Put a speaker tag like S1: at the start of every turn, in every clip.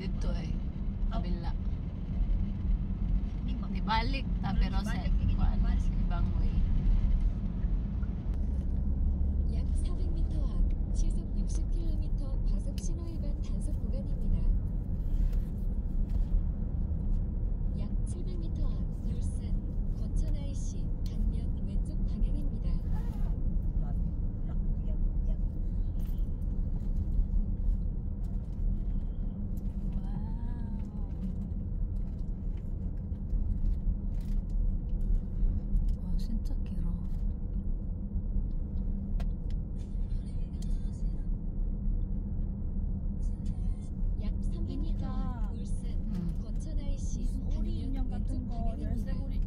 S1: dito eh. Kabila.
S2: Di ba?
S1: Nibalik ta pero sa
S2: Nibalik, hindi
S1: kuan,
S2: nibalik.
S1: sa ibang way.
S3: 약 400m 앞 시속 60km 과속 신호 위반 단속 구간입니다. 약 700m 앞 울산 거천 IC 반면 왼쪽 방향입니다.
S1: 와우. 와 진짜 길어.
S3: 약 300m 앞 울산 거천 IC
S2: 무슨 오리 인형
S3: 반면
S2: 같은
S3: 왼쪽
S2: 거
S3: 방향입니다.
S2: 열쇠고리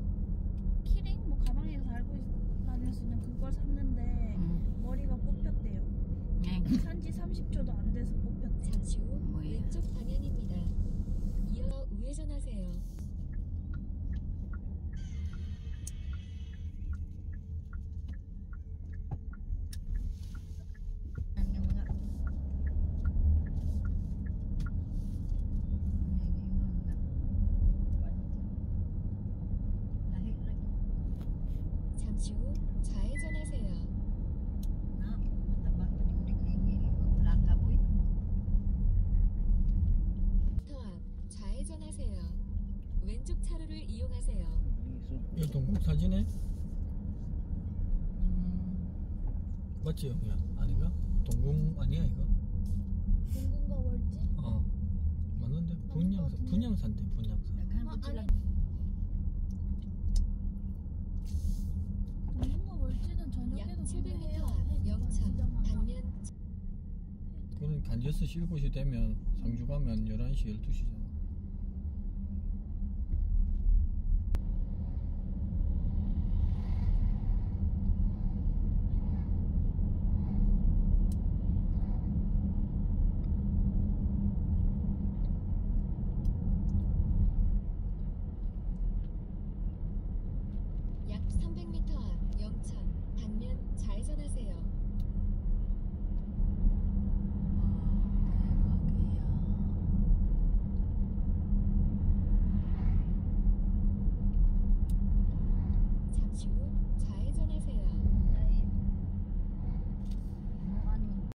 S2: 키링 뭐 가방에 달고 다닐 수 있는 그걸 샀는데 머리가 뽑혔대요.
S1: 엥.
S2: 산지 30초도 안 돼서 뽑혔대.
S3: 잠시 후
S1: 뭐야?
S3: 왼쪽 방향입니다. 이어 우회전하세요. 잠시 후 좌회전하세요. 터 앞 좌회전하세요. 왼쪽 차로를 이용하세요.
S4: 이거 동국 사진에? 맞지 여기야? 아닌가? 동국 아니야 이거?
S2: 동군가 월지?
S4: 어 맞는데? 분양사인데 분양사.
S2: 아니 동군가 월지는
S3: 약
S2: 저녁에도
S3: 700m 앞 영천 반면
S4: 그럼 간제스 쉴 곳이 되면 상주 가면 11시 12시잖아.